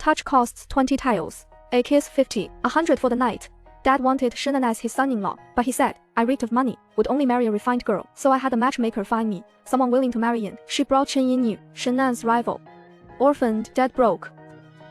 Touch costs 20 taels. A kiss 50, 100 for the night. Dad wanted Shannon as his son-in-law, but he said, I reeked of money, would only marry a refined girl, so I had a matchmaker find me, someone willing to marry in. She brought Chen Yinyu, Shannon's rival. Orphaned, dead broke.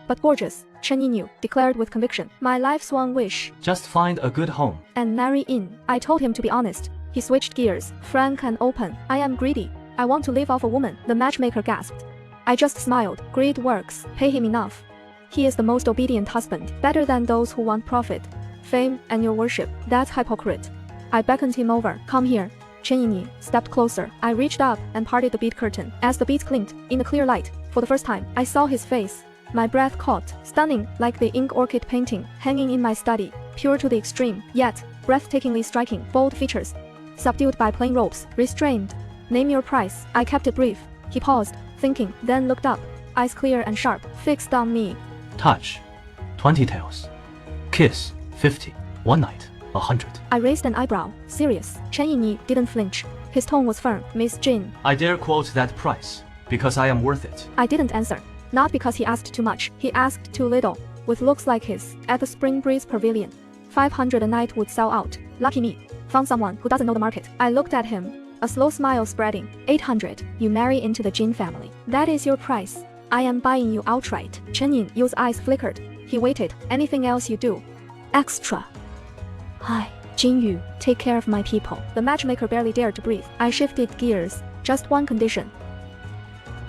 But gorgeous, Chen Yinyu declared with conviction. My life's one wish. Just find a good home. And marry in. I told him to be honest. He switched gears, frank and open. I am greedy. I want to live off a woman, the matchmaker gasped. I just smiled. Greed works. Pay him enough. He is the most obedient husband, better than those who want profit, fame, and your worship. That's hypocrite. I beckoned him over. Come here. Chen Yinyu stepped closer. I reached up and parted the bead curtain. As the beads clinked, in the clear light, for the first time, I saw his face. My breath caught, stunning, like the ink orchid painting, hanging in my study, pure to the extreme, yet breathtakingly striking, bold features, subdued by plain robes, restrained. Name your price. I kept it brief. He paused, thinking, then looked up, eyes clear and sharp, fixed on me. Touch 20 taels. Kiss 50. One night 100. I raised an eyebrow, serious. Chen Yinyu didn't flinch. His tone was firm. Miss Jin. I dare quote that price, because I am worth it. I didn't answer. Not because he asked too much, he asked too little. With looks like his, at the Spring Breeze Pavilion, 500 a night would sell out. Lucky me. Found someone who doesn't know the market. I looked at him, a slow smile spreading. 800. You marry into the Jin family. That is your price. I am buying you outright. Chen Yinyu's eyes flickered. He waited. Anything else you do? Extra. Hi, Jinyu, take care of my people. The matchmaker barely dared to breathe. I shifted gears. Just one condition.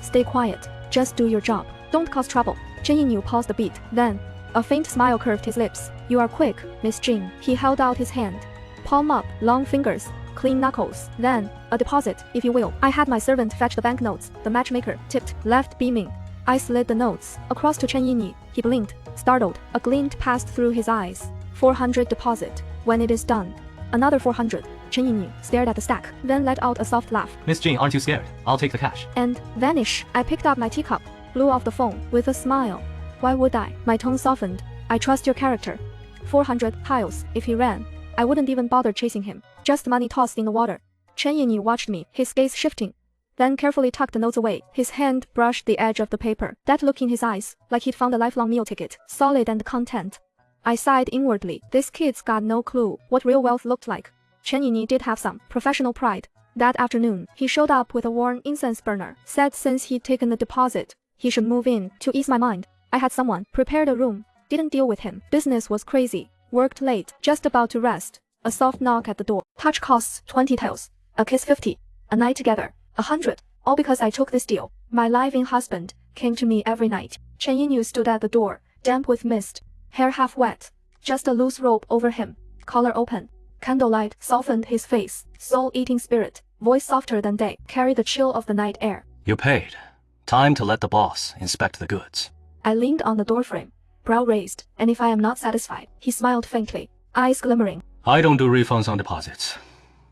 Stay quiet. Just do your job. Don't cause trouble. Chen Yinyu paused a beat. Then, a faint smile curved his lips. You are quick, Miss Jin. He held out his hand. Palm up, long fingers, clean knuckles. Then, a deposit, if you will. I had my servant fetch the banknotes. The matchmaker tipped, left beaming. I slid the notes across to Chen Yinyu. He blinked, startled. A glint passed through his eyes. 400 deposit. When it is done. Another 400. Chen Yinyu stared at the stack, then let out a soft laugh. Miss Jin, aren't you scared? I'll take the cash. And vanish. I picked up my teacup, blew off the phone with a smile. Why would I? My tone softened. I trust your character. 400 taels. If he ran, I wouldn't even bother chasing him. Just money tossed in the water. Chen Yinyu watched me, his gaze shifting. Then carefully tucked the notes away. His hand brushed the edge of the paper. That look in his eyes, like he'd found a lifelong meal ticket, solid and content. I sighed inwardly. This kid's got no clue what real wealth looked like. Chen Yinyu did have some professional pride. That afternoon, he showed up with a worn incense burner. Said since he'd taken the deposit, he should move in. To ease my mind, I had someone prepared a room. Didn't deal with him. Business was crazy. Worked late. Just about to rest. A soft knock at the door. Touch costs 20 taels. A kiss 50. A night together 100. All because I took this deal. My live-in husband came to me every night. Chen Yinyu stood at the door, damp with mist, hair half wet. Just a loose robe over him. Collar open. Candlelight softened his face. Soul-eating spirit. Voice softer than day. Carried the chill of the night air. You paid. Time to let the boss inspect the goods. I leaned on the doorframe, brow raised, and if I am not satisfied, he smiled faintly, eyes glimmering. I don't do refunds on deposits,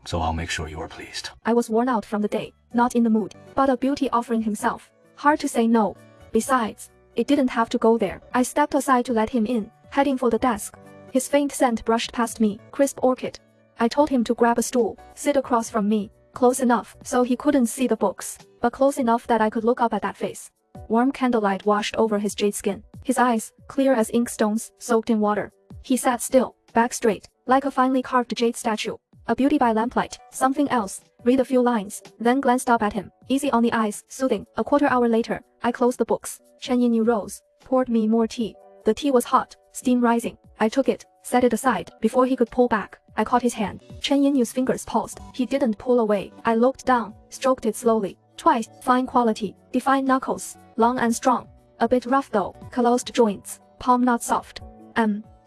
so I'll make sure you are pleased. I was worn out from the day, not in the mood, but a beauty offering himself. Hard to say no. Besides, it didn't have to go there. I stepped aside to let him in, heading for the desk. His faint scent brushed past me, crisp orchid. I told him to grab a stool, sit across from me, close enough so he couldn't see the books, but close enough that I could look up at that face. Warm candlelight washed over his jade skin. His eyes, clear as inkstones, soaked in water. He sat still, back straight, like a finely carved jade statue. A beauty by lamplight. Something else. Read a few lines, then glanced up at him. Easy on the eyes, soothing. A quarter hour later, I closed the books. Chen Yinyu rose, poured me more tea. The tea was hot, steam rising. I took it, set it aside. Before he could pull back, I caught his hand. Chen Yinyu's fingers paused. He didn't pull away. I looked down, stroked it slowly. Twice. Fine quality. Defined knuckles. Long and strong. A bit rough though. Calloused joints. Palm not soft.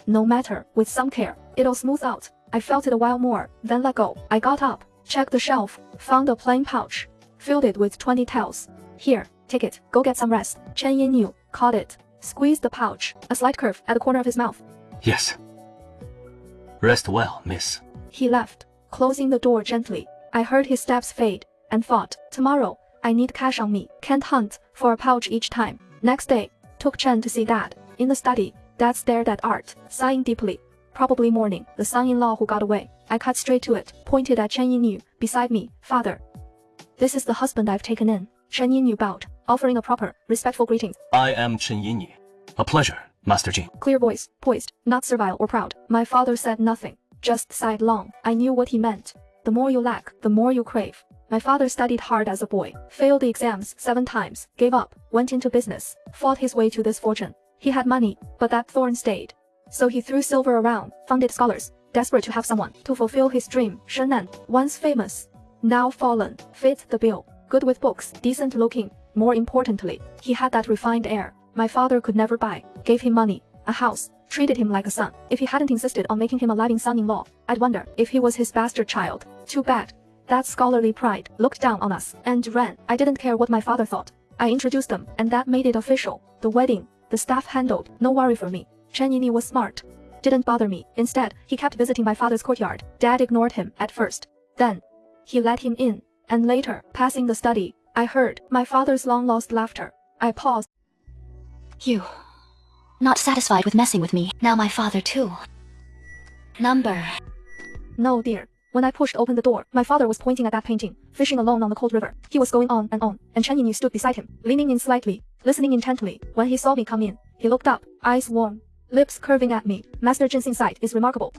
No matter. With some care, it'll smooth out. I felt it a while more, then let go. I got up, checked the shelf, found a plain pouch. Filled it with 20 taels. Here, take it. Go get some rest. Chen Yinyu caught it. Squeezed the pouch. A slight curve at the corner of his mouth. Yes. Rest well, miss. He left, closing the door gently. I heard his steps fade, and thought, tomorrow, I need cash on me. Can't hunt for a pouch each time. Next day, took Chen to see Dad. In the study, Dad stared at art, sighing deeply. Probably mourning the son-in-law who got away. I cut straight to it, pointed at Chen Yinyu, beside me. Father. This is the husband I've taken in. Chen Yinyu bowed, offering a proper, respectful greeting. I am Chen Yinyu. A pleasure, Master Jin. Clear voice, poised, not servile or proud. My father said nothing, just sighed long. I knew what he meant. The more you lack, the more you crave. My father studied hard as a boy, failed the exams 7 times, gave up, went into business, fought his way to this fortune. He had money, but that thorn stayed. So he threw silver around, funded scholars, desperate to have someone to fulfill his dream. Shennan, once famous, now fallen, fit the bill. Good with books, decent looking. More importantly, he had that refined air my father could never buy. Gave him money, a house, treated him like a son. If he hadn't insisted on making him a living son-in-law, I'd wonder if he was his bastard child. Too bad. That scholarly pride looked down on us and ran. I didn't care what my father thought. I introduced them, and that made it official. The wedding, the staff handled, no worry for me. Chen Yini was smart. Didn't bother me. Instead, he kept visiting my father's courtyard. Dad ignored him at first. Then, he let him in. And later, passing the study, I heard my father's long-lost laughter. I paused. You. Not satisfied with messing with me. Now my father too. Number. No, dear. When I pushed open the door, my father was pointing at that painting, fishing alone on the cold river. He was going on, and Chen Yinyu stood beside him, leaning in slightly, listening intently. When he saw me come in, he looked up, eyes warm, lips curving at me. Master Jin's insight is remarkable.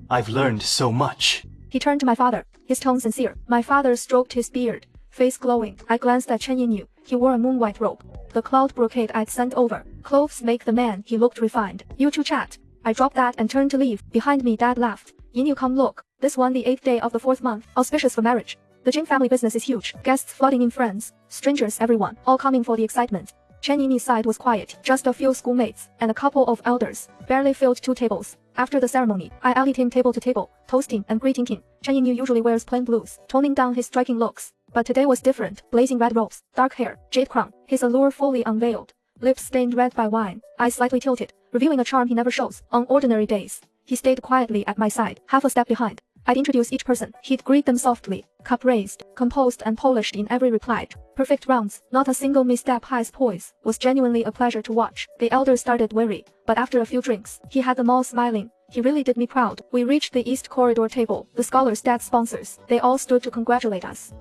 I've learned so much. He turned to my father, his tone sincere. My father stroked his beard, face glowing. I glanced at Chen Yinyu. He wore a moon-white robe. The cloud brocade I'd sent over. Clothes make the man. He looked refined. You two chat. I dropped that and turned to leave. Behind me, Dad laughed. Yinyu, come look. This one the 8th day of the 4th month, auspicious for marriage. The Jin family business is huge. Guests flooding in, friends, strangers, everyone, all coming for the excitement. Chen Yinyi's side was quiet, just a few schoolmates, and a couple of elders, barely filled 2 tables. After the ceremony, I allied him table to table, toasting and greeting him. Chen Yinyu usually wears plain blues, toning down his striking looks. But today was different, blazing red robes, dark hair, jade crown, his allure fully unveiled, lips stained red by wine, eyes slightly tilted, revealing a charm he never shows on ordinary days. He stayed quietly at my side, half a step behind. I'd introduce each person. He'd greet them softly, cup raised, composed and polished in every reply. Perfect rounds, not a single misstep. His poise was genuinely a pleasure to watch. The elders started wary, but after a few drinks, he had them all smiling. He really did me proud. We reached the East Corridor table, the scholars' dad sponsors. They all stood to congratulate us.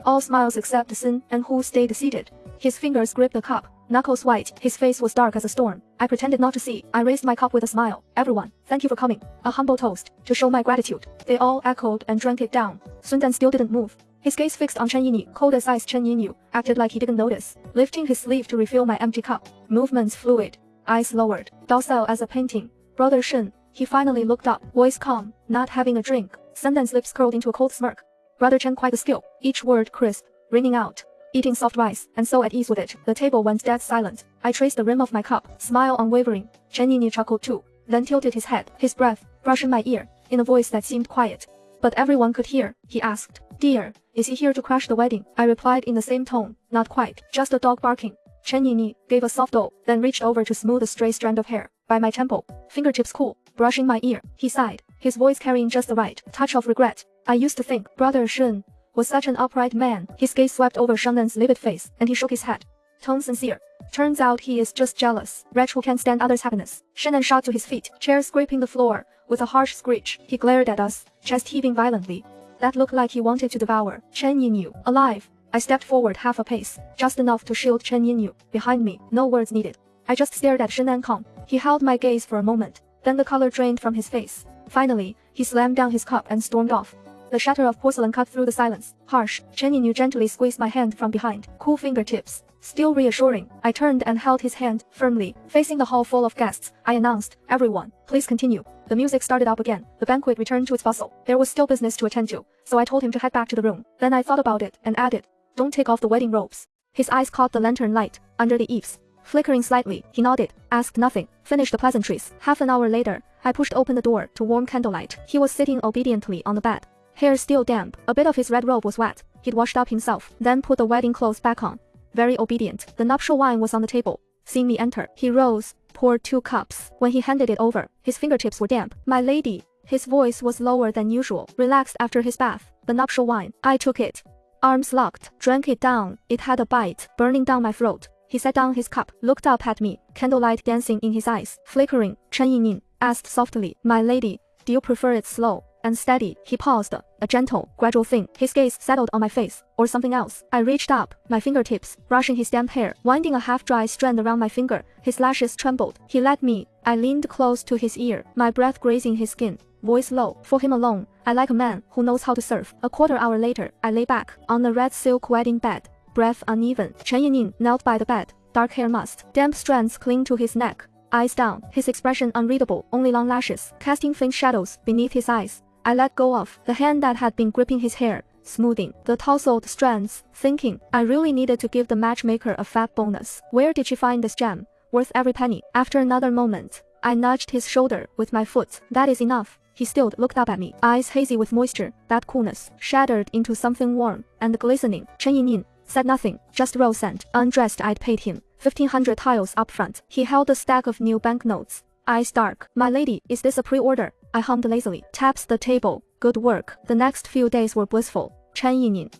All smiles except Sin and Hu stayed seated. His fingers gripped the cup, knuckles white. His face was dark as a storm. I pretended not to see. I raised my cup with a smile. Everyone, thank you for coming. A humble toast, to show my gratitude. They all echoed and drank it down. Sun Dan still didn't move. His gaze fixed on Chen Yinyu, cold as ice. Chen Yinyu acted like he didn't notice, lifting his sleeve to refill my empty cup. Movements fluid, eyes lowered, docile as a painting. Brother Shen, he finally looked up, voice calm, not having a drink. Sun Dan's lips curled into a cold smirk. Brother Chen quite the skill, each word crisp, ringing out. Eating soft rice, and so at ease with it. The table went dead silent. I traced the rim of my cup, smile unwavering. Chen Yinyu chuckled too, then tilted his head, his breath brushing my ear, in a voice that seemed quiet. But everyone could hear. He asked, "Dear, is he here to crash the wedding?" I replied in the same tone, "Not quite, just a dog barking." Chen Yinyu gave a soft oh, then reached over to smooth a stray strand of hair by my temple, fingertips cool, brushing my ear. He sighed, his voice carrying just the right touch of regret. I used to think Brother Shen was such an upright man. His gaze swept over Shannon's livid face, and he shook his head. Tone sincere. Turns out he is just jealous. Wretch who can't stand others' happiness. Shannon shot to his feet, chair scraping the floor. With a harsh screech, he glared at us, chest heaving violently. That looked like he wanted to devour Chen Yinyu, alive. I stepped forward half a pace, just enough to shield Chen Yinyu. Behind me, no words needed. I just stared at Shen Ankong. He held my gaze for a moment, then the color drained from his face. Finally, he slammed down his cup and stormed off. The shatter of porcelain cut through the silence. Harsh, Chen Yinyu gently squeezed my hand from behind. Cool fingertips. Still reassuring. I turned and held his hand firmly. Facing the hall full of guests, I announced, "Everyone, please continue." The music started up again. The banquet returned to its bustle. There was still business to attend to, so I told him to head back to the room. Then I thought about it and added, "Don't take off the wedding robes." His eyes caught the lantern light under the eaves. Flickering slightly, he nodded, asked nothing, finished the pleasantries. Half an hour later, I pushed open the door to warm candlelight. He was sitting obediently on the bed. Hair still damp, a bit of his red robe was wet. He'd washed up himself, then put the wedding clothes back on. Very obedient. The nuptial wine was on the table. Seeing me enter, he rose, poured 2 cups. When he handed it over, his fingertips were damp. "My lady." His voice was lower than usual, relaxed after his bath. The nuptial wine. I took it. Arms locked, drank it down. It had a bite, burning down my throat. He set down his cup, looked up at me, candlelight dancing in his eyes, flickering. Chen Yinyin asked softly, "My lady, do you prefer it slow, and steady. He paused, a gentle, gradual thing. His gaze settled on my face, or something else. I reached up, my fingertips, brushing his damp hair, winding a half-dry strand around my finger. His lashes trembled. He let me. I leaned close to his ear, my breath grazing his skin. Voice low. For him alone, I like a man who knows how to surf. A quarter hour later, I lay back, on the red silk wedding bed. Breath uneven. Chen Yining knelt by the bed, dark hair mussed. Damp strands cling to his neck. Eyes down, his expression unreadable, only long lashes, casting faint shadows beneath his eyes. I let go of the hand that had been gripping his hair, smoothing the tousled strands, thinking I really needed to give the matchmaker a fat bonus. Where did she find this gem? Worth every penny. After another moment, I nudged his shoulder with my foot. That is enough. He still looked up at me, eyes hazy with moisture. That coolness shattered into something warm and glistening. Chen Yining said nothing, just rose and, undressed, I'd paid him 1,500 tiles up front. He held a stack of new banknotes. Eyes dark. My lady, is this a pre-order? I hummed lazily. Taps the table. Good work. The next few days were blissful. Chen Yining,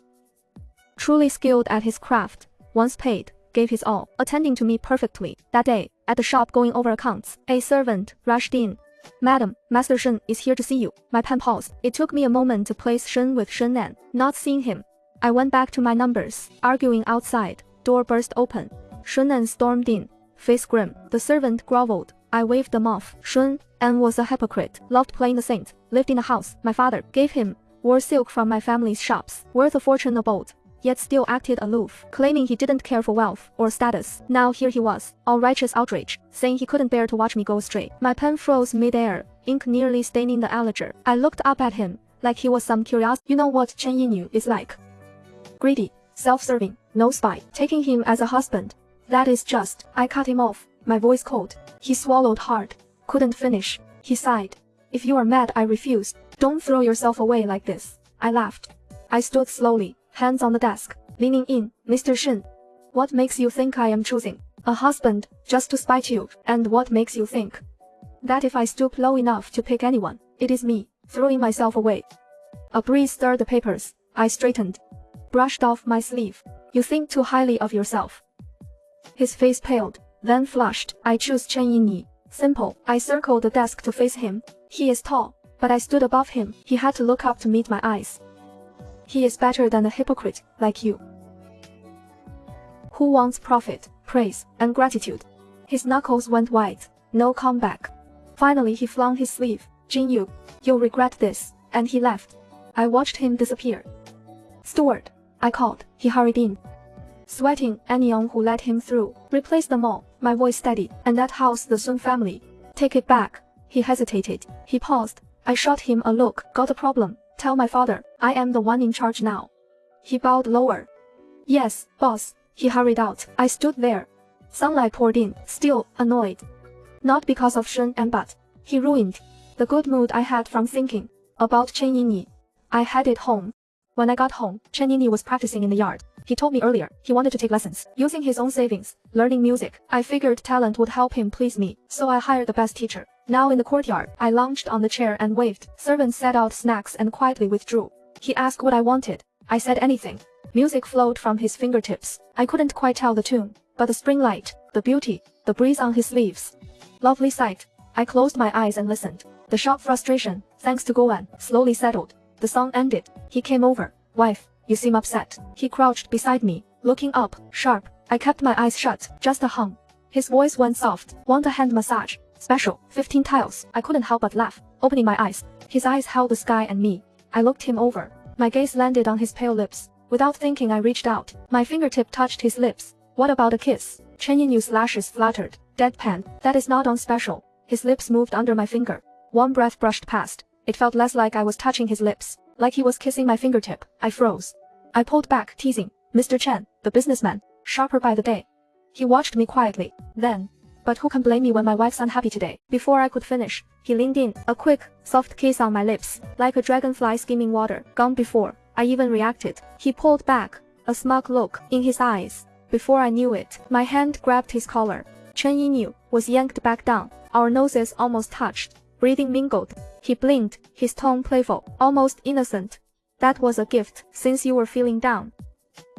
truly skilled at his craft, once paid, gave his all, attending to me perfectly. That day, at the shop going over accounts, a servant rushed in. Madam, Master Shen is here to see you. My pen paused. It took me a moment to place Shen with Shen Nan. Not seeing him, I went back to my numbers, arguing outside. Door burst open. Shen Nan stormed in, face grim. The servant groveled. I waved them off. Shen Nan was a hypocrite, loved playing the saint, lived in a house my father gave him, wore silk from my family's shops, worth a fortune abode, yet still acted aloof, claiming he didn't care for wealth or status. Now here he was, all righteous outrage, saying he couldn't bear to watch me go astray. My pen froze mid-air, ink nearly staining the allerger. I looked up at him, like he was some curiosity. You know what Chen Yining is like? Greedy, self-serving, no spite, taking him as a husband. That is just. I cut him off, my voice cold. He swallowed hard. Couldn't finish. He sighed. If you are mad, I refuse. Don't throw yourself away like this. I laughed. I stood slowly, hands on the desk, leaning in. Mr. Shen, what makes you think I am choosing a husband just to spite you? And what makes you think that if I stoop low enough to pick anyone, it is me, throwing myself away? A breeze stirred the papers. I straightened, brushed off my sleeve. You think too highly of yourself. His face paled, then flushed. I choose Chen Yining. Simple. I circled the desk to face him. He is tall, but I stood above him. He had to look up to meet my eyes. He is better than a hypocrite like you, who wants profit, praise, and gratitude. His knuckles went white. No comeback. Finally he flung his sleeve. Jin Yu, you'll regret this. And he left. I watched him disappear. Steward, I called. He hurried in, sweating. Anyone who let him through. Replace them all. My voice steady. And that house, the Sun family. Take it back. He hesitated. He paused. I shot him a look. Got a problem? Tell my father. I am the one in charge now. He bowed lower. Yes, boss. He hurried out. I stood there. Sunlight poured in, still annoyed. Not because of Shen Nan, but he ruined the good mood I had from thinking about Chen Yining. I headed home. When I got home, Chen Yining was practicing in the yard. He told me earlier he wanted to take lessons, using his own savings, learning music. I figured talent would help him please me, so I hired the best teacher. Now in the courtyard, I lounged on the chair and waved. Servants set out snacks and quietly withdrew. He asked what I wanted. I said anything. Music flowed from his fingertips. I couldn't quite tell the tune, but the spring light, the beauty, the breeze on his sleeves. Lovely sight. I closed my eyes and listened. The sharp frustration, thanks to Goan, slowly settled. The song ended. He came over. Wife, you seem upset. He crouched beside me, looking up, sharp. I kept my eyes shut, just a hum. His voice went soft. Want a hand massage? Special, 15 tiles. I couldn't help but laugh, opening my eyes. His eyes held the sky and me. I looked him over. My gaze landed on his pale lips. Without thinking, I reached out. My fingertip touched his lips. What about a kiss? Chen Yining's lashes fluttered. Deadpan. That is not on special. His lips moved under my finger. Warm breath brushed past. It felt less like I was touching his lips, like he was kissing my fingertip. I froze. I pulled back, teasing. Mr. Chen, the businessman, sharper by the day. He watched me quietly. Then, but who can blame me when my wife's unhappy today? Before I could finish, he leaned in. A quick, soft kiss on my lips, like a dragonfly skimming water. Gone before I even reacted. He pulled back, a smug look in his eyes. Before I knew it, my hand grabbed his collar. Chen Yining was yanked back down. Our noses almost touched. Breathing mingled. He blinked, his tone playful, almost innocent. That was a gift, since you were feeling down.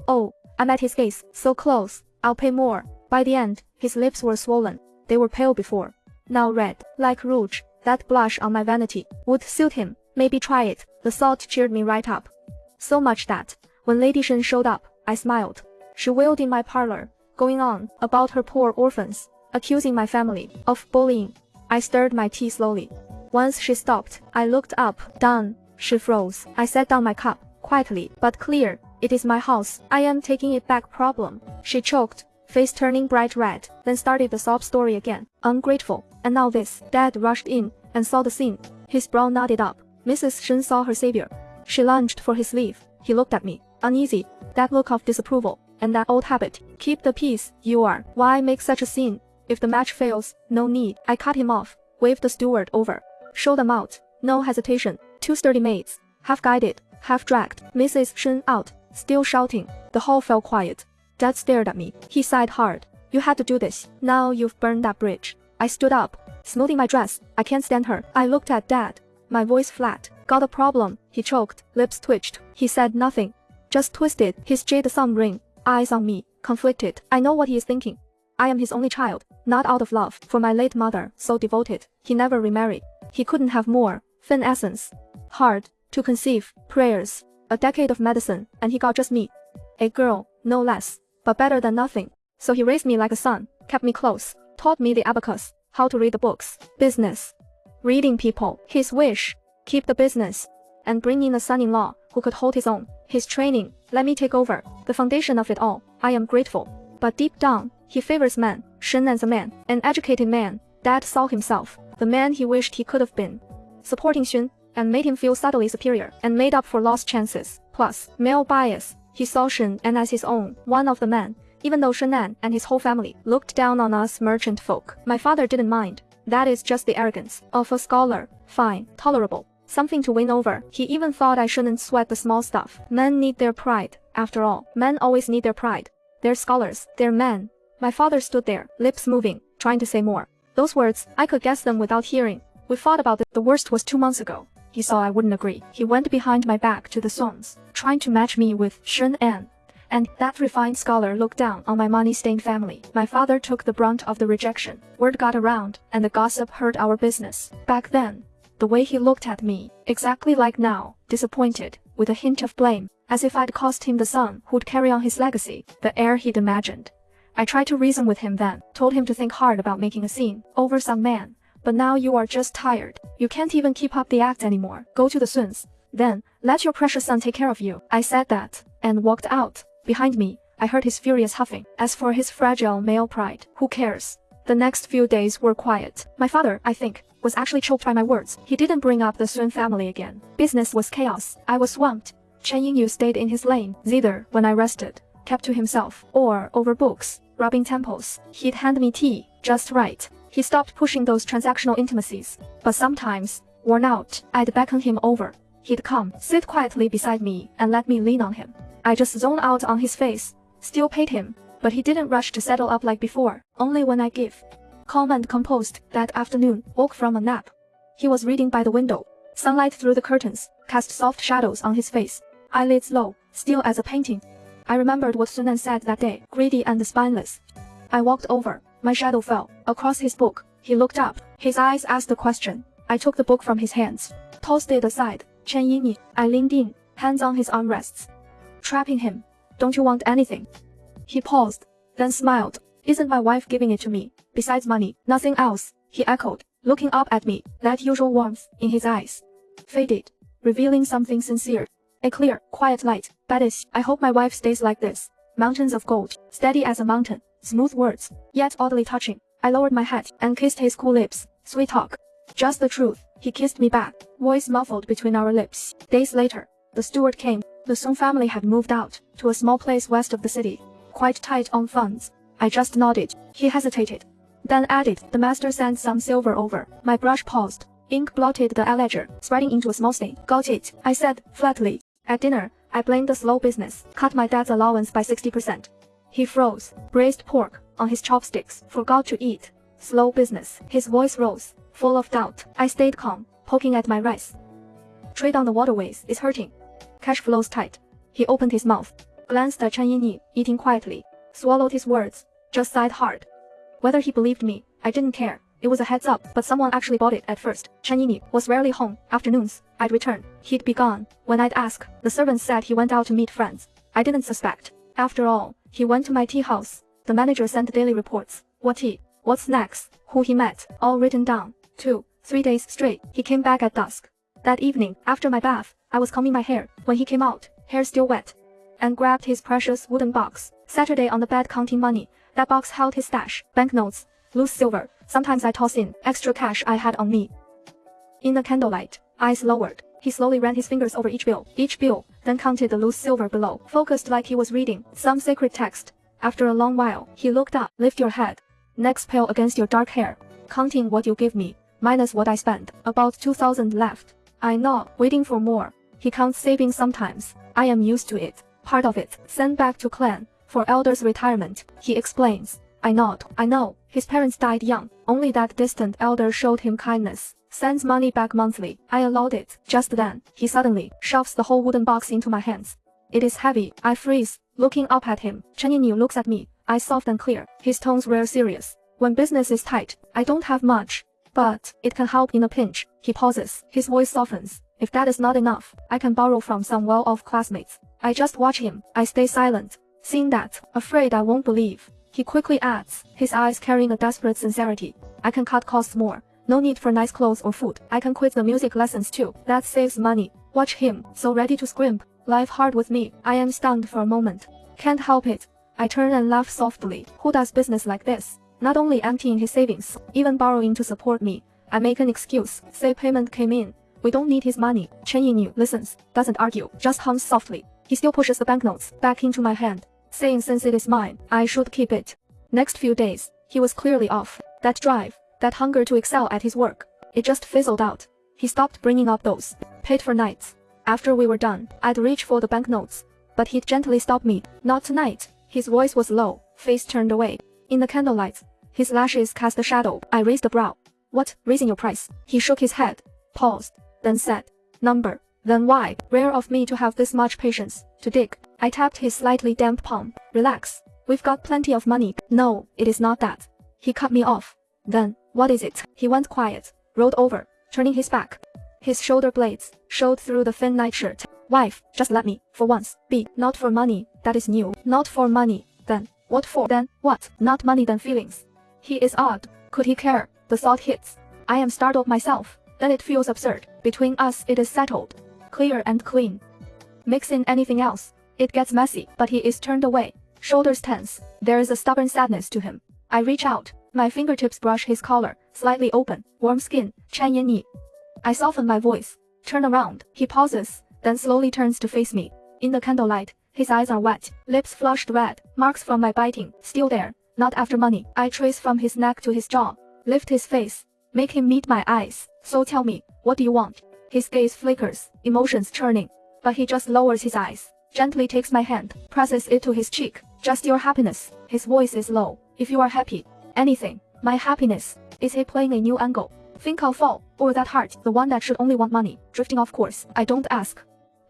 Oh, I met his gaze, so close. I'll pay more. By the end, his lips were swollen. They were pale before, now red, like rouge. That blush on my vanity would suit him. Maybe try it. The thought cheered me right up. So much that, when Lady Shen showed up, I smiled. She wailed in my parlor, going on about her poor orphans, accusing my family of bullying. I stirred my tea slowly. Once she stopped, I looked up. Done. She froze. I set down my cup, quietly, but clear. It is my house. I am taking it back problem. She choked, face turning bright red, then started the sob story again. Ungrateful. And now this. Dad rushed in and saw the scene. His brow knotted up. Mrs. Shen saw her savior. She lunged for his sleeve. He looked at me, uneasy. That look of disapproval, and that old habit. Keep the peace, you are. Why make such a scene? If the match fails, no need. I cut him off, waved the steward over. Show them out. No hesitation. 2 sturdy maids, half guided, half dragged Mrs. Shen out, still shouting. The hall fell quiet. Dad stared at me. He sighed hard. You had to do this. Now you've burned that bridge. I stood up, smoothing my dress. I can't stand her. I looked at Dad. My voice flat. Got a problem. He choked, lips twitched. He said nothing. Just twisted his jade thumb ring, eyes on me, conflicted. I know what he is thinking. I am his only child, not out of love for my late mother, so devoted. He never remarried. He couldn't have more. Thin essence. Hard to conceive. Prayers. A decade of medicine, and he got just me. A girl, no less, but better than nothing. So he raised me like a son, kept me close, taught me the abacus, how to read the books, business. Reading people. His wish. Keep the business. And bring in a son-in-law who could hold his own. His training. Let me take over. The foundation of it all. I am grateful. But deep down, he favors man. Shen as a man. An educated man. Dad saw himself. The man he wished he could have been. Supporting Shen, and made him feel subtly superior, and made up for lost chances. Plus, male bias. He saw Shen and as his own, one of the men. Even though Shenan and his whole family looked down on us merchant folk. My father didn't mind. That is just the arrogance of a scholar. Fine, tolerable. Something to win over. He even thought I shouldn't sweat the small stuff. Men need their pride. After all, men always need their pride. They're scholars. They're men. My father stood there, lips moving, trying to say more. Those words, I could guess them without hearing. We fought about it. The worst was 2 months ago. He saw I wouldn't agree. He went behind my back to the Sons, trying to match me with Shen An. And that refined scholar looked down on my money-stained family. My father took the brunt of the rejection. Word got around, and the gossip hurt our business. Back then, the way he looked at me, exactly like now, disappointed, with a hint of blame, as if I'd cost him the son who'd carry on his legacy, the heir he'd imagined. I tried to reason with him then, told him to think hard about making a scene, over some man. But now you are just tired. You can't even keep up the act anymore. Go to the Suns. Then, let your precious son take care of you. I said that, and walked out. Behind me, I heard his furious huffing. As for his fragile male pride, who cares? The next few days were quiet. My father, I think, was actually choked by my words. He didn't bring up the Sun family again. Business was chaos. I was swamped. Chen Yingyu stayed in his lane. Either, when I rested, kept to himself, or, over books, rubbing temples, he'd hand me tea, just right. He stopped pushing those transactional intimacies. But sometimes, worn out, I'd beckon him over. He'd come, sit quietly beside me, and let me lean on him. I just zoned out on his face, still paid him, but he didn't rush to settle up like before, only when I give. Calm and composed, that afternoon, woke from a nap. He was reading by the window. Sunlight through the curtains, cast soft shadows on his face. Eyelids low, still as a painting. I remembered what Sunan said that day, greedy and spineless. I walked over, my shadow fell, across his book. He looked up, his eyes asked a question. I took the book from his hands, tossed it aside. Chen Yingyi, I leaned in, hands on his armrests. Trapping him. Don't you want anything? He paused, then smiled. Isn't my wife giving it to me? Besides money, nothing else, he echoed, looking up at me, that usual warmth in his eyes. Faded, revealing something sincere. A clear, quiet light. That is, I hope my wife stays like this. Mountains of gold, steady as a mountain, smooth words, yet oddly touching. I lowered my head and kissed his cool lips. Sweet talk. Just the truth. He kissed me back, voice muffled between our lips. Days later, the steward came. The Song family had moved out to a small place west of the city, quite tight on funds. I just nodded. He hesitated, then added, the master sent some silver over. My brush paused. Ink blotted the ledger, spreading into a small stain. Got it, I said, flatly. At dinner, I blamed the slow business, cut my dad's allowance by 60%. He froze, braised pork on his chopsticks, forgot to eat. Slow business. His voice rose, full of doubt. I stayed calm, poking at my rice. Trade on the waterways is hurting. Cash flows tight. He opened his mouth, glanced at Chen Yinyi, eating quietly, swallowed his words, just sighed hard. Whether he believed me, I didn't care. It was a heads up, but someone actually bought it at first. Chen Yinyi was rarely home. Afternoons, I'd return. He'd be gone. When I'd ask, the servants said he went out to meet friends. I didn't suspect. After all, he went to my tea house. The manager sent daily reports. What tea? What snacks? Who he met? All written down. 2-3 days straight. He came back at dusk. That evening, after my bath, I was combing my hair. When he came out, hair still wet, and grabbed his precious wooden box. Saturday on the bed counting money. That box held his stash, banknotes, loose silver. Sometimes I toss in extra cash I had on me. In the candlelight, eyes lowered, he slowly ran his fingers over each bill, then counted the loose silver below, focused like he was reading some sacred text. After a long while, he looked up. Lift your head. Neck's pale against your dark hair. Counting what you give me, minus what I spent. About 2,000 left. I nod, waiting for more. He counts savings sometimes. I am used to it. Part of it, sent back to clan, for elders' retirement, he explains. I nod. I know. His parents died young. Only that distant elder showed him kindness. Sends money back monthly. I allowed it. Just then, he suddenly shoves the whole wooden box into my hands. It is heavy. I freeze, looking up at him. Chen Yinyi looks at me, eyes soft and clear. His tones rare serious. When business is tight, I don't have much, but it can help in a pinch. He pauses. His voice softens. If that is not enough, I can borrow from some well-off classmates. I just watch him. I stay silent. Seeing that, afraid I won't believe. He quickly adds, his eyes carrying a desperate sincerity. I can cut costs more. No need for nice clothes or food. I can quit the music lessons too. That saves money. Watch him, so ready to scrimp. Life hard with me. I am stunned for a moment. Can't help it. I turn and laugh softly. Who does business like this? Not only emptying his savings, even borrowing to support me. I make an excuse. Say payment came in. We don't need his money. Chen Yinyi listens, doesn't argue, just hums softly. He still pushes the banknotes back into my hand, saying since it is mine, I should keep it. Next few days, he was clearly off. That drive, that hunger to excel at his work, it just fizzled out. He stopped bringing up those paid for nights. After we were done, I'd reach for the banknotes, but he'd gently stop me. Not tonight. His voice was low, face turned away. In the candlelight, his lashes cast a shadow. I raised a brow. What, raising your price? He shook his head, paused, then said, number. Then why? Rare of me to have this much patience, to dig. I tapped his slightly damp palm. Relax. We've got plenty of money. No, it is not that. He cut me off. Then, what is it? He went quiet, rolled over, turning his back. His shoulder blades showed through the thin nightshirt. Wife, just let me, for once, be. Not for money, that is new. Not for money. Then, what for? Then, what? Not money then feelings. He is odd. Could he care? The thought hits. I am startled myself. Then it feels absurd. Between us it is settled. Clear and clean. Mix in anything else. It gets messy, but he is turned away. Shoulders tense. There is a stubborn sadness to him. I reach out. My fingertips brush his collar, slightly open, warm skin. Chen Yinyi. I soften my voice. Turn around. He pauses, then slowly turns to face me. In the candlelight, his eyes are wet, lips flushed red, marks from my biting, still there. Not after money. I trace from his neck to his jaw. Lift his face. Make him meet my eyes. So tell me, what do you want? His gaze flickers, emotions churning. But he just lowers his eyes, gently takes my hand, presses it to his cheek. Just your happiness. His voice is low. If you are happy. Anything. My happiness. Is he playing a new angle? Think I'll fall, or that heart, the one that should only want money, drifting off course. I don't ask.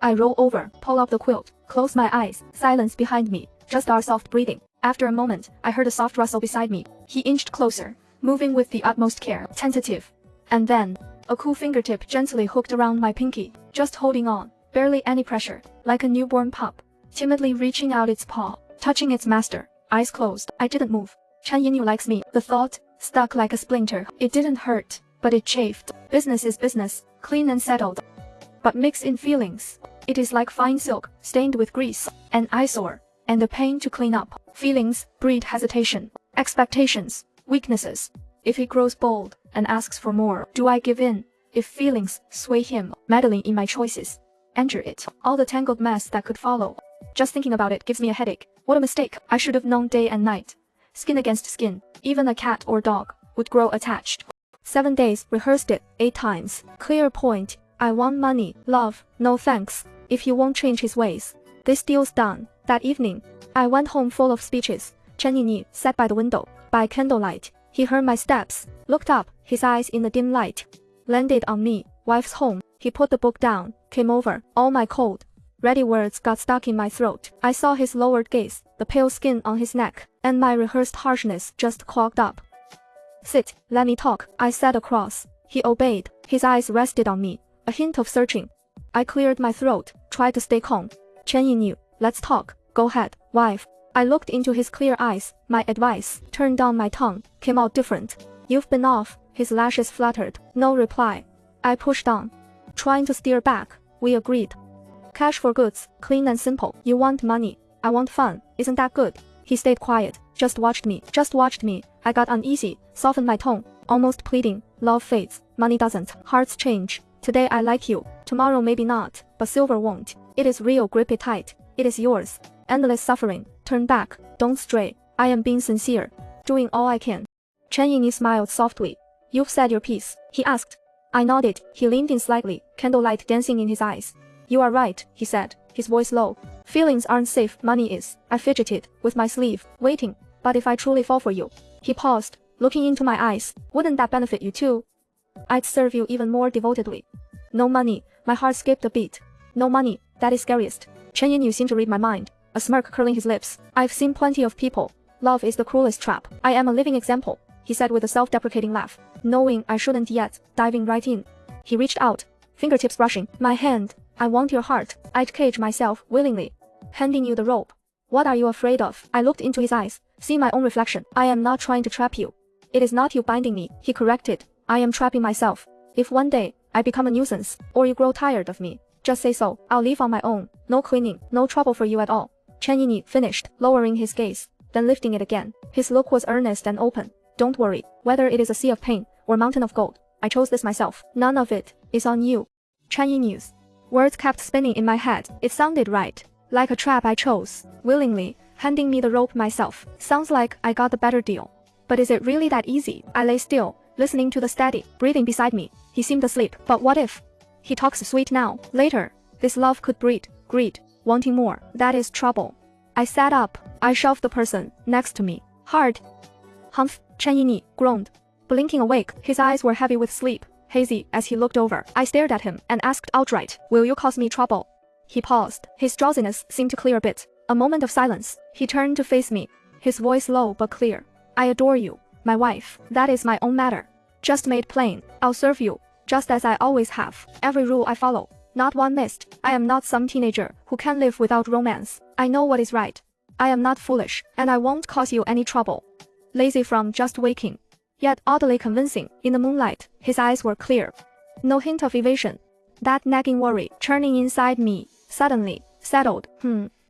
I roll over, pull up the quilt, close my eyes, silence behind me, just our soft breathing. After a moment, I heard a soft rustle beside me. He inched closer, moving with the utmost care, tentative. And then, a cool fingertip gently hooked around my pinky, just holding on, barely any pressure, like a newborn pup, timidly reaching out its paw, touching its master, eyes closed. I didn't move. Chen Yinyu likes me. The thought stuck like a splinter. It didn't hurt, but it chafed. Business is business, clean and settled. But mix in feelings. It is like fine silk, stained with grease, an eyesore, and a pain to clean up. Feelings breed hesitation, expectations, weaknesses. If he grows bold and asks for more, do I give in? If feelings sway him, meddling in my choices, enter it. All the tangled mess that could follow. Just thinking about it gives me a headache. What a mistake. I should have known day and night. Skin against skin, even a cat or dog would grow attached. 7 days, rehearsed it 8 times. Clear point. I want money, love, no thanks. If he won't change his ways. This deal's done. That evening, I went home full of speeches. Chen Yinyi sat by the window, by candlelight. He heard my steps, looked up, his eyes in the dim light. Landed on me, wife's home. He put the book down, came over, all my cold, ready words got stuck in my throat. I saw his lowered gaze, the pale skin on his neck, and my rehearsed harshness just clogged up. Sit, let me talk. I sat across. He obeyed. His eyes rested on me, a hint of searching. I cleared my throat, tried to stay calm. Chen Yi knew. Let's talk. Go ahead, wife. I looked into his clear eyes. My advice, turned down my tongue, came out different. You've been off. His lashes fluttered. No reply. I pushed on, trying to steer back. We agreed. Cash for goods, clean and simple. You want money. I want fun. Isn't that good? He stayed quiet, just watched me. I got uneasy, softened my tone, almost pleading. Love fades, money doesn't. Hearts change. Today I like you, tomorrow maybe not, but silver won't. It is real, grip it tight. It is yours. Endless suffering. Turn back, don't stray. I am being sincere, doing all I can. Chen Yini smiled softly. You've said your piece, he asked. I nodded. He leaned in slightly, candlelight dancing in his eyes. You are right, he said, his voice low. Feelings aren't safe, money is. I fidgeted, with my sleeve, waiting. But if I truly fall for you. He paused, looking into my eyes. Wouldn't that benefit you too? I'd serve you even more devotedly. No money. My heart skipped a beat. No money, that is scariest. Chen Yinyu seemed to read my mind, a smirk curling his lips. I've seen plenty of people. Love is the cruelest trap. I am a living example, he said with a self-deprecating laugh, knowing I shouldn't yet, diving right in. He reached out, fingertips brushing my hand. I want your heart. I'd cage myself willingly, handing you the rope. What are you afraid of? I looked into his eyes, seeing my own reflection. I am not trying to trap you. It is not you binding me, he corrected. I am trapping myself. If one day, I become a nuisance, or you grow tired of me, just say so. I'll leave on my own. No cleaning, no trouble for you at all. Chen Yini finished, lowering his gaze, then lifting it again. His look was earnest and open. Don't worry, whether it is a sea of pain, or mountain of gold. I chose this myself. None of it is on you. Chen Yinu's words kept spinning in my head. It sounded right, like a trap I chose, willingly, handing me the rope myself. Sounds like I got the better deal. But is it really that easy? I lay still, listening to the steady breathing beside me. He seemed asleep. But what if? He talks sweet now. Later, this love could breed greed, wanting more. That is trouble. I sat up. I shoved the person next to me. Hard. Humph, Chen Yini groaned. Blinking awake, his eyes were heavy with sleep, hazy as he looked over. I stared at him and asked outright, will you cause me trouble? He paused. His drowsiness seemed to clear a bit. A moment of silence. He turned to face me, his voice low but clear. I adore you, my wife. That is my own matter. Just made plain. I'll serve you, just as I always have. Every rule I follow. Not one missed. I am not some teenager who can live without romance. I know what is right. I am not foolish, and I won't cause you any trouble. Lazy from just waking, yet oddly convincing. In the moonlight, his eyes were clear. No hint of evasion. That nagging worry churning inside me, suddenly settled.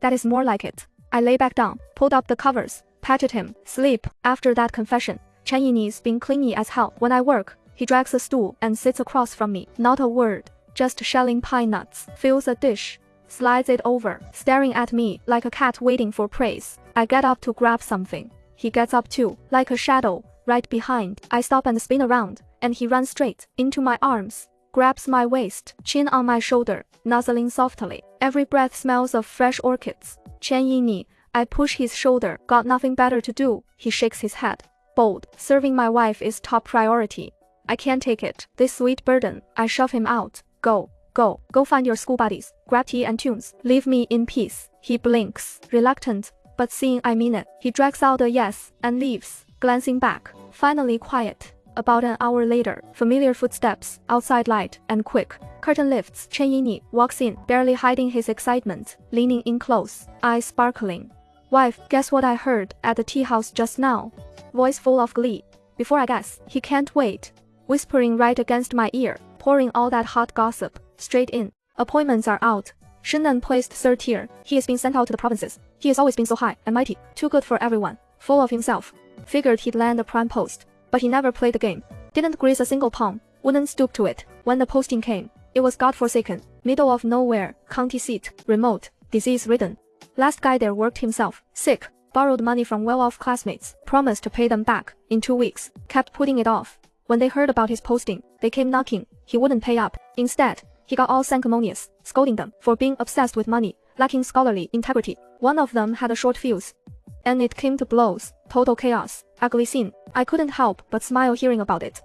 That is more like it. I lay back down, pulled up the covers, patted him. Sleep. After that confession, Chen Yini's been clingy as hell. When I work, he drags a stool and sits across from me. Not a word, just shelling pine nuts. Fills a dish, slides it over, staring at me like a cat waiting for praise. I get up to grab something. He gets up too, like a shadow, right behind. I stop and spin around, and he runs straight into my arms, grabs my waist, chin on my shoulder, nuzzling softly. Every breath smells of fresh orchids. Chen Yini, I push his shoulder. Got nothing better to do. He shakes his head. Bold. Serving my wife is top priority. I can't take it. This sweet burden. I shove him out. Go. Go. Go find your school buddies. Grab tea and tunes. Leave me in peace. He blinks. Reluctant, but seeing I mean it. He drags out a yes and leaves, glancing back. Finally quiet. About an hour later, familiar footsteps, outside light, and quick. Curtain lifts. Chen Yini walks in, barely hiding his excitement, leaning in close, eyes sparkling. Wife, guess what I heard at the tea house just now? Voice full of glee. Before I guess, he can't wait. Whispering right against my ear, pouring all that hot gossip, straight in. Appointments are out. Shinnan placed 3rd tier. He has been sent out to the provinces. He has always been so high and mighty, too good for everyone, full of himself. Figured he'd land a prime post. But he never played the game. Didn't grease a single palm, wouldn't stoop to it. When the posting came, it was godforsaken, middle of nowhere, county seat, remote, disease-ridden. Last guy there worked himself, sick, borrowed money from well-off classmates, promised to pay them back in 2 weeks, kept putting it off. When they heard about his posting, they came knocking. He wouldn't pay up. Instead, he got all sanctimonious, scolding them for being obsessed with money, lacking scholarly integrity. One of them had a short fuse, and it came to blows. Total chaos. Ugly scene. I couldn't help but smile hearing about it.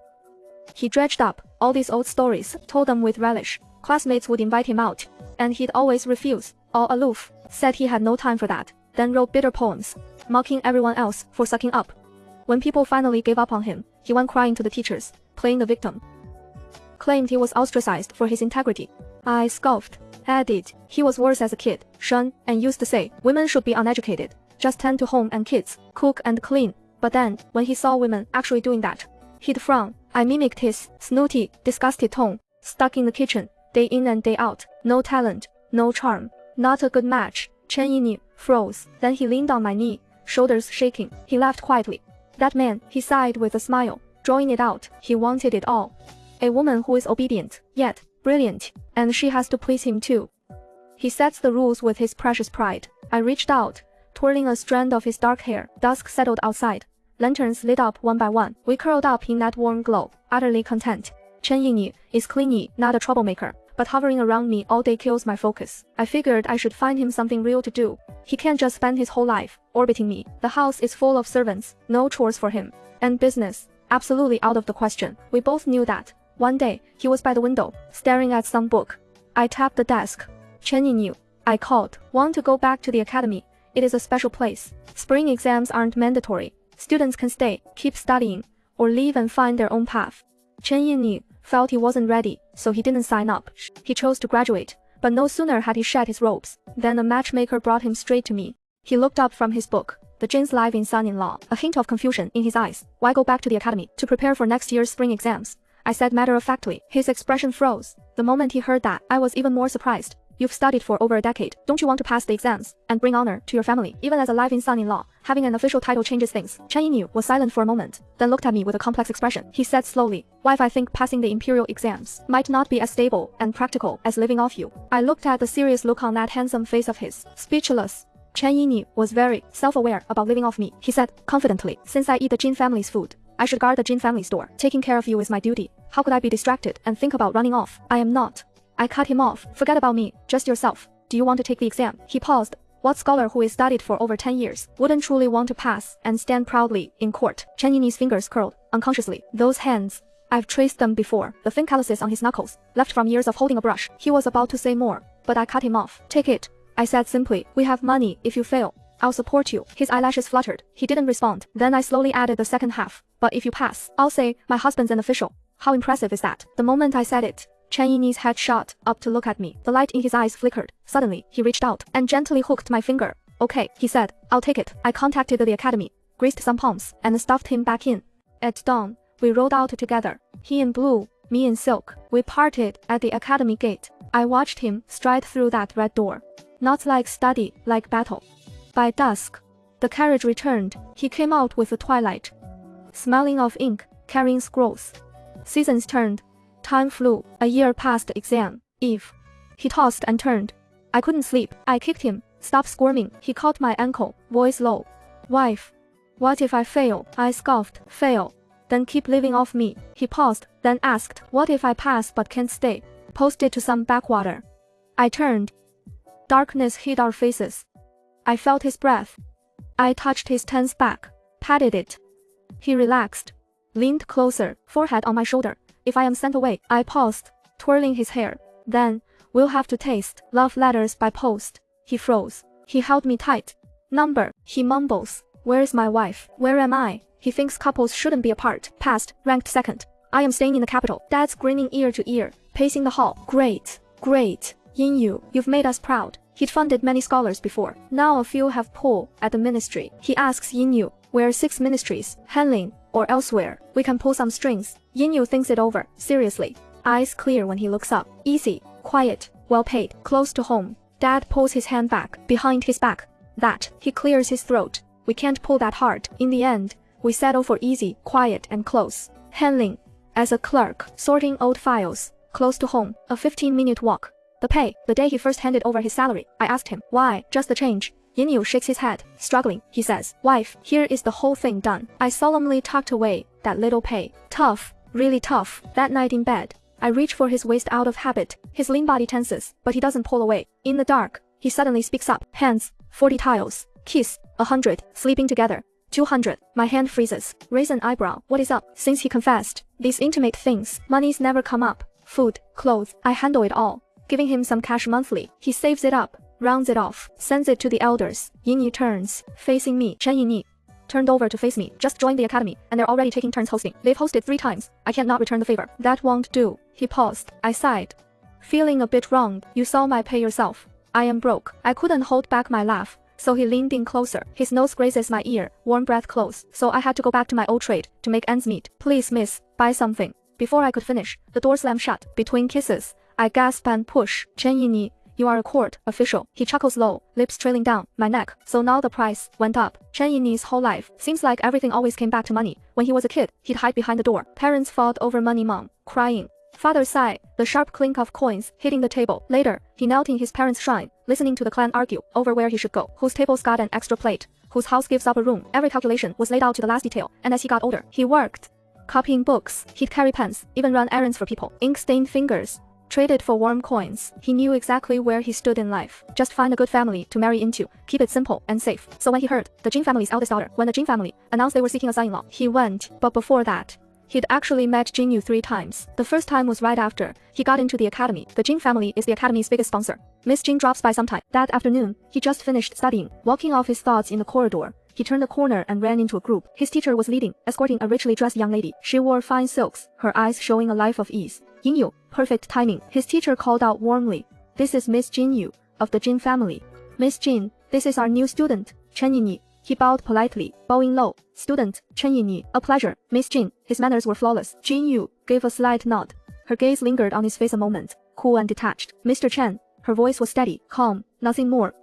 He dredged up all these old stories, told them with relish. Classmates would invite him out, and he'd always refuse, all aloof, said he had no time for that, then wrote bitter poems, mocking everyone else for sucking up. When people finally gave up on him, he went crying to the teachers, playing the victim. Claimed he was ostracized for his integrity. I scoffed. Added, he was worse as a kid, shun, and used to say, women should be uneducated, just tend to home and kids, cook and clean. But then, when he saw women actually doing that, he'd frown. I mimicked his snooty, disgusted tone, stuck in the kitchen, day in and day out, no talent, no charm, not a good match. Chen Yinyu froze, then he leaned on my knee, shoulders shaking. He laughed quietly. That man, he sighed with a smile, drawing it out, he wanted it all. A woman who is obedient, yet brilliant, and she has to please him too. He sets the rules with his precious pride. I reached out, twirling a strand of his dark hair. Dusk settled outside. Lanterns lit up one by one. We curled up in that warm glow, utterly content. Chen Yinyu is clingy, not a troublemaker, but hovering around me all day kills my focus. I figured I should find him something real to do. He can't just spend his whole life orbiting me. The house is full of servants, no chores for him. And business, absolutely out of the question. We both knew that. One day, he was by the window, staring at some book. I tapped the desk. Chen Yinyu, I called. Want to go back to the academy? It is a special place. Spring exams aren't mandatory. Students can stay, keep studying, or leave and find their own path. Chen Yinyu felt he wasn't ready, so he didn't sign up. He chose to graduate, but no sooner had he shed his robes than the matchmaker brought him straight to me. He looked up from his book, the Jin's live-in son-in-law, a hint of confusion in his eyes. Why go back to the academy? To prepare for next year's spring exams, I said matter-of-factly. His expression froze. The moment he heard that, I was even more surprised. You've studied for over a decade. Don't you want to pass the exams and bring honor to your family? Even as a live-in son-in-law, having an official title changes things. Chen Yinyu was silent for a moment, then looked at me with a complex expression. He said slowly, wife, I think passing the imperial exams might not be as stable and practical as living off you. I looked at the serious look on that handsome face of his, speechless. Chen Yinyu was very self-aware about living off me. He said, confidently, since I eat the Jin family's food, I should guard the Jin family store. Taking care of you is my duty. How could I be distracted and think about running off? I am not. I cut him off. Forget about me, just yourself. Do you want to take the exam? He paused. What scholar who is studied for over 10 years wouldn't truly want to pass and stand proudly in court? Chen Yinyu's fingers curled, unconsciously. Those hands, I've traced them before. The thin calluses on his knuckles, left from years of holding a brush. He was about to say more, but I cut him off. Take it, I said simply. We have money if you fail. I'll support you. His eyelashes fluttered. He didn't respond. Then I slowly added the second half. But if you pass, I'll say, my husband's an official. How impressive is that? The moment I said it, Chen Yinyu's head shot up to look at me. The light in his eyes flickered. Suddenly, he reached out and gently hooked my finger. Okay, he said, I'll take it. I contacted the academy, greased some palms, and stuffed him back in. At dawn, we rode out together. He in blue, me in silk. We parted at the academy gate. I watched him stride through that red door. Not like study, like battle. By dusk, the carriage returned. He came out with the twilight, smelling of ink, carrying scrolls. Seasons turned. Time flew. A year passed exam eve. He tossed and turned. I couldn't sleep. I kicked him. Stop squirming. He caught my ankle, voice low. Wife, what if I fail? I scoffed. Fail? Then keep living off me. He paused, then asked, what if I pass but can't stay? Posted to some backwater. I turned. Darkness hid our faces. I felt his breath. I touched his tense back, patted it. He relaxed, leaned closer, forehead on my shoulder. If I am sent away, I paused, twirling his hair. Then, we'll have to taste love letters by post. He froze. He held me tight. Number, he mumbles. Where's my wife? Where am I? He thinks couples shouldn't be apart. Passed, ranked second. I am staying in the capital. Dad's grinning ear to ear, pacing the hall. Great, great. Yinyu, you've made us proud. He'd funded many scholars before. Now a few have pull at the ministry. He asks Yinyu, where 6 ministries, Hanling, or elsewhere, we can pull some strings. Yinyu thinks it over, seriously. Eyes clear when he looks up. Easy, quiet, well paid, close to home. Dad pulls his hand back, behind his back. That, he clears his throat. We can't pull that hard. In the end, we settle for easy, quiet, and close. Hanling, as a clerk, sorting old files, close to home, a 15-minute walk. The pay, the day he first handed over his salary, I asked him, why, just the change? Yinyu shakes his head, struggling. He says, wife, here is the whole thing done. I solemnly tucked away that little pay. Tough, really tough. That night in bed, I reach for his waist out of habit. His lean body tenses, but he doesn't pull away. In the dark, he suddenly speaks up. Hands, 40 tiles. Kiss, 100. Sleeping together, 200. My hand freezes. Raise an eyebrow. What is up? Since he confessed, these intimate things, money's never come up. Food, clothes, I handle it all. Giving him some cash monthly. He saves it up, rounds it off, sends it to the elders. Yinyu turns, facing me. Chen Yinyu, turned over to face me. Just joined the academy, and they're already taking turns hosting. They've hosted 3 times. I can't not return the favor. That won't do. He paused. I sighed. Feeling a bit wronged. You saw my pay yourself. I am broke. I couldn't hold back my laugh. So he leaned in closer. His nose grazes my ear, warm breath close. So I had to go back to my old trade, to make ends meet. Please, miss, buy something. Before I could finish, the door slammed shut. Between kisses, I gasp and push. Chen Yini, you are a court official. He chuckles low, lips trailing down my neck. So now the price went up. Chen Yini's whole life seems like everything always came back to money. When he was a kid, he'd hide behind the door. Parents fought over money, mom, crying. Father sighed, the sharp clink of coins hitting the table. Later, he knelt in his parents' shrine, listening to the clan argue over where he should go, whose table's got an extra plate, whose house gives up a room. Every calculation was laid out to the last detail, and as he got older, he worked. Copying books, he'd carry pens, even run errands for people. Ink-stained fingers, traded for warm coins. He knew exactly where he stood in life. Just find a good family to marry into, keep it simple and safe. So when he heard the Jin family's eldest daughter, when the Jin family announced they were seeking a son-in-law, he went. But before that, he'd actually met Jin Yu 3 times. The first time was right after he got into the academy. The Jin family is the academy's biggest sponsor. Miss Jin drops by sometime. That afternoon, he just finished studying. Walking off his thoughts in the corridor, he turned a corner and ran into a group. His teacher was leading, escorting a richly dressed young lady. She wore fine silks, her eyes showing a life of ease. Yin Yu, perfect timing. His teacher called out warmly, "This is Miss Jin Yu, of the Jin family. Miss Jin, this is our new student, Chen Yini." He bowed politely, bowing low. "Student, Chen Yini, a pleasure." Miss Jin, his manners were flawless. Jin Yu gave a slight nod. Her gaze lingered on his face a moment, cool and detached. "Mr. Chen," her voice was steady, calm, nothing more.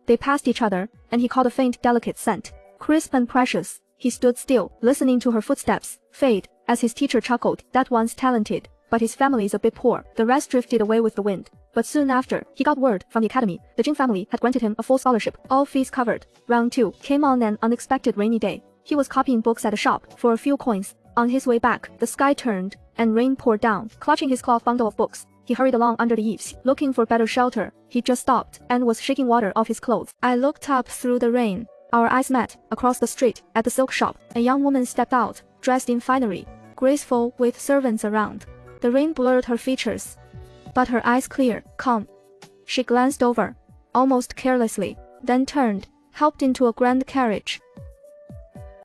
They passed each other, and he caught a faint, delicate scent. Crisp and precious. He stood still, listening to her footsteps fade, as his teacher chuckled. "That one's talented, but his family is a bit poor." The rest drifted away with the wind. But soon after, he got word from the academy. The Jin family had granted him a full scholarship, all fees covered. Round 2 came on an unexpected rainy day. He was copying books at a shop for a few coins. On his way back, the sky turned, and rain poured down. Clutching his cloth bundle of books, he hurried along under the eaves, looking for better shelter. He just stopped, and was shaking water off his clothes. I looked up through the rain. Our eyes met, across the street, at the silk shop. A young woman stepped out, dressed in finery, graceful with servants around. The rain blurred her features, but her eyes clear, calm. She glanced over, almost carelessly, then turned, helped into a grand carriage.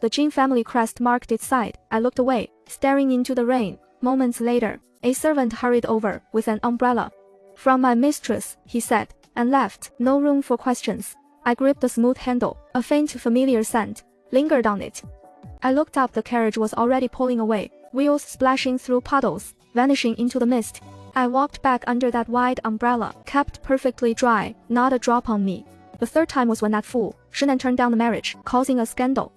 The Jin family crest marked its side. I looked away, staring into the rain. Moments later, a servant hurried over with an umbrella. "From my mistress," he said, and left. No room for questions. I gripped the smooth handle. A faint, familiar scent lingered on it. I looked up. The carriage was already pulling away, wheels splashing through puddles, vanishing into the mist. I walked back under that wide umbrella, kept perfectly dry, not a drop on me. The third time was when that fool, Shinan, turned down the marriage, causing a scandal.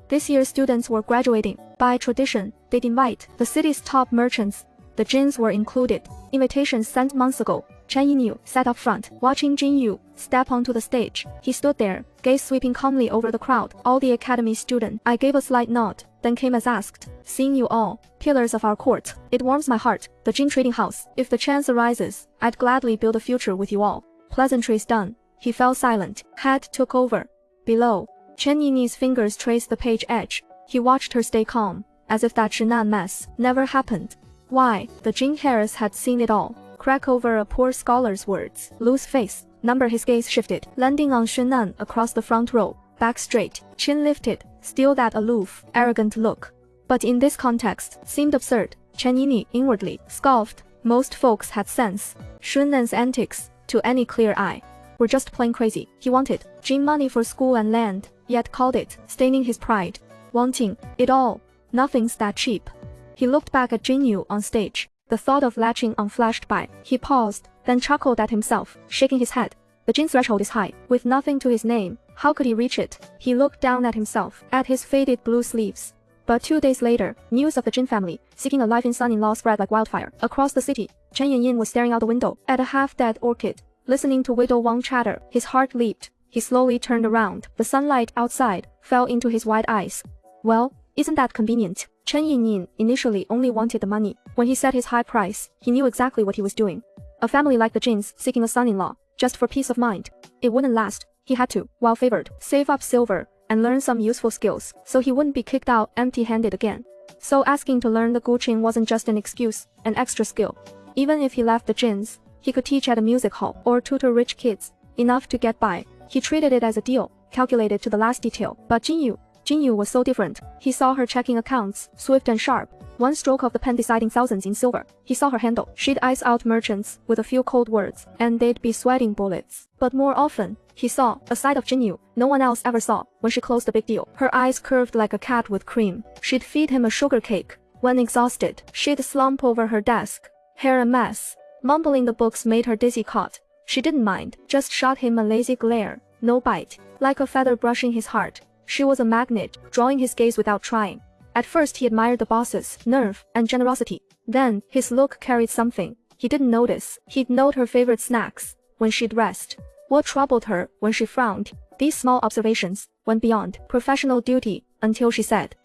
This year's students were graduating. By tradition, they'd invite the city's top merchants. The Jins were included. Invitations sent months ago. Chen Yinyu sat up front, watching Jin Yu step onto the stage. He stood there, gaze sweeping calmly over the crowd. All the academy students. I gave a slight nod, then came as asked. "Seeing you all, pillars of our court, it warms my heart. The Jin trading house. If the chance arises, I'd gladly build a future with you all." Pleasantries done. He fell silent. Head took over. Below, Chen Yini's fingers traced the page edge. He watched her stay calm, as if that Shinan mess never happened. Why, the Jin heirs had seen it all. Crack over a poor scholar's words. Lose face. Number. His gaze shifted, landing on Shinan across the front row. Back straight, chin lifted, still that aloof, arrogant look. But in this context, seemed absurd. Chen Yini inwardly scoffed. Most folks had sense. Shunan's antics, to any clear eye, were just plain crazy. He wanted Jin money for school and land, yet called it staining his pride. Wanting it all. Nothing's that cheap. He looked back at Jin Yu on stage. The thought of latching on flashed by. He paused, then chuckled at himself, shaking his head. The Jin threshold is high, with nothing to his name. How could he reach it? He looked down at himself, at his faded blue sleeves. But 2 days later, news of the Jin family seeking a live-in son-in-law spread like wildfire. Across the city, Chen Yanyin was staring out the window at a half-dead orchid, listening to Widow Wang chatter. His heart leaped. He slowly turned around. The sunlight outside fell into his wide eyes. Well, isn't that convenient? Chen Yinyin initially only wanted the money. When he set his high price, he knew exactly what he was doing. A family like the Jins seeking a son-in-law, just for peace of mind. It wouldn't last. He had to, while favored, save up silver and learn some useful skills, so he wouldn't be kicked out empty-handed again. So asking to learn the Guqin wasn't just an excuse, an extra skill. Even if he left the Jins, he could teach at a music hall or tutor rich kids, enough to get by. He treated it as a deal, calculated to the last detail. But Jin Yu, Jinyu was so different. He saw her checking accounts, swift and sharp. One stroke of the pen deciding thousands in silver. He saw her handle. She'd ice out merchants with a few cold words, and they'd be sweating bullets. But more often, he saw a side of Jinyu no one else ever saw when she closed a big deal. Her eyes curved like a cat with cream. She'd feed him a sugar cake. When exhausted, she'd slump over her desk, hair a mess. Mumbling the books made her dizzy caught. She didn't mind, just shot him a lazy glare. No bite. Like a feather brushing his heart. She was a magnet, drawing his gaze without trying. At first he admired the boss's nerve and generosity. Then, his look carried something he didn't notice. He'd note her favorite snacks when she'd rest. What troubled her when she frowned. These small observations went beyond professional duty until she said,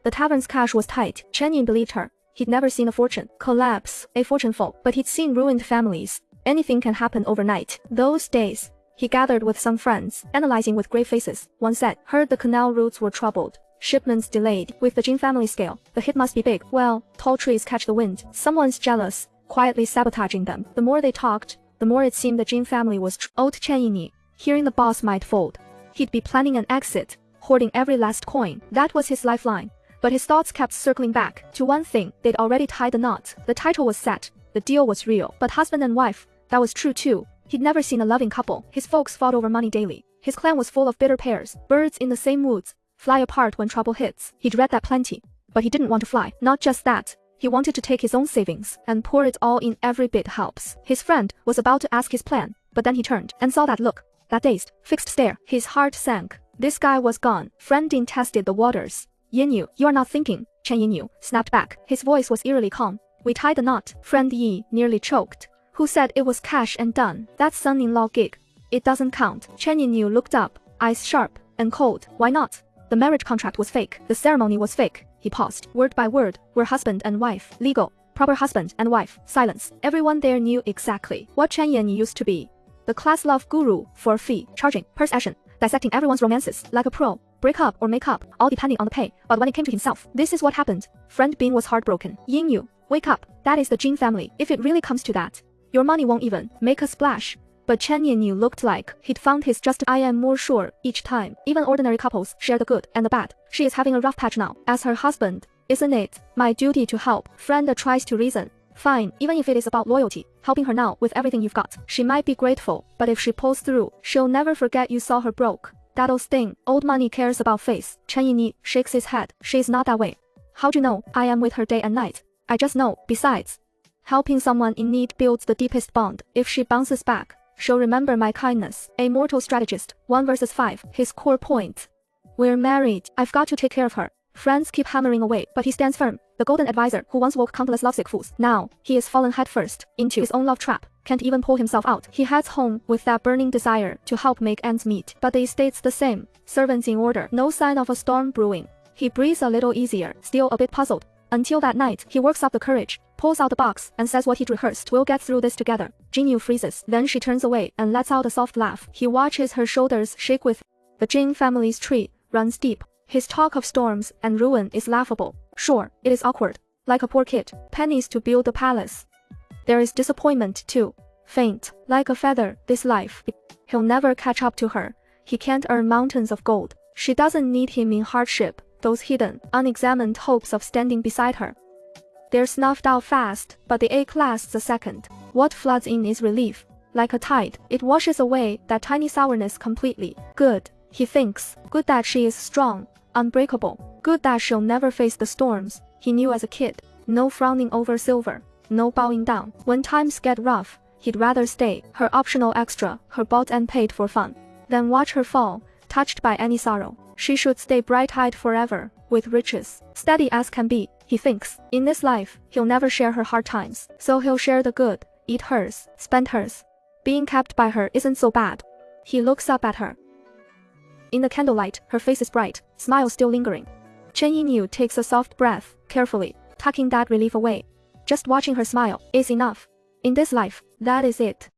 the tavern's cash was tight. Chen Yin believed her. He'd never seen a fortune collapse, a fortune fall, but he'd seen ruined families. Anything can happen overnight. Those days, he gathered with some friends, analyzing with grave faces. One said, heard the canal routes were troubled. Shipments delayed. With the Jin family scale, the hit must be big. Well, tall trees catch the wind. Someone's jealous, quietly sabotaging them. The more they talked, the more it seemed the Jin family was old Chen Yini, hearing the boss might fold. He'd be planning an exit, hoarding every last coin. That was his lifeline. But his thoughts kept circling back to one thing. They'd already tied the knot. The title was set. The deal was real. But husband and wife, that was true too. He'd never seen a loving couple. His folks fought over money daily. His clan was full of bitter pairs, birds in the same woods, fly apart when trouble hits. He'd read that plenty. But he didn't want to fly. Not just that. He wanted to take his own savings and pour it all in. Every bit helps. His friend was about to ask his plan, but then he turned and saw that look, that dazed, fixed stare. His heart sank. This guy was gone. Friend Din tested the waters. Yinyu, you are not thinking. Chen Yinyu snapped back. His voice was eerily calm. We tied the knot. Friend Yi nearly choked. Who said it was cash and done? That's son-in-law gig. It doesn't count. Chen Yinyu looked up, eyes sharp and cold. Why not? The marriage contract was fake. The ceremony was fake. He paused. Word by word, we're husband and wife. Legal. Proper husband and wife. Silence. Everyone there knew exactly what Chen Yin used to be. The class love guru for a fee, charging, purse action, dissecting everyone's romances like a pro. Break up or make up, all depending on the pay. But when it came to himself, this is what happened. Friend Bing was heartbroken. Yingyu, wake up. That is the Jin family. If it really comes to that, your money won't even make a splash. But Chen Yinyu looked like he'd found his just. I am more sure each time. Even ordinary couples share the good and the bad. She is having a rough patch now. As her husband, isn't it my duty to help? Friend tries to reason. Fine, even if it is about loyalty, helping her now with everything you've got. She might be grateful, but if she pulls through, she'll never forget you saw her broke. That'll sting. Old money cares about face. Chen Yinyi shakes his head. She's not that way. How'd you know? I am with her day and night. I just know. Besides, helping someone in need builds the deepest bond. If she bounces back, she'll remember my kindness. A mortal strategist. 1 versus 5. His core point. We're married. I've got to take care of her. Friends keep hammering away, but he stands firm. The golden advisor who once woke countless lovesick fools. Now, he is fallen headfirst into his own love trap. Can't even pull himself out. He heads home with that burning desire to help make ends meet. But the estate's the same. Servants in order. No sign of a storm brewing. He breathes a little easier, still a bit puzzled. Until that night, he works up the courage, pulls out the box, and says what he'd rehearsed. We'll get through this together. Jinyu freezes. Then she turns away and lets out a soft laugh. He watches her shoulders shake with. The Jin family's tree runs deep. His talk of storms and ruin is laughable. Sure, it is awkward. Like a poor kid. Pennies to build a palace. There is disappointment too. Faint. Like a feather, this life. He'll never catch up to her. He can't earn mountains of gold. She doesn't need him in hardship. Those hidden, unexamined hopes of standing beside her. They're snuffed out fast, but the ache lasts a second. What floods in is relief. Like a tide, it washes away that tiny sourness completely. Good, he thinks. Good that she is strong, unbreakable. Good that she'll never face the storms he knew as a kid. No frowning over silver. No bowing down. When times get rough, he'd rather stay, her optional extra, her bought and paid for fun, than watch her fall, touched by any sorrow. She should stay bright-eyed forever, with riches. Steady as can be, he thinks. In this life, he'll never share her hard times. So he'll share the good, eat hers, spend hers. Being kept by her isn't so bad. He looks up at her. In the candlelight, her face is bright, smile still lingering. Chen Yinyu takes a soft breath, carefully, tucking that relief away. Just watching her smile is enough. In this life, that is it.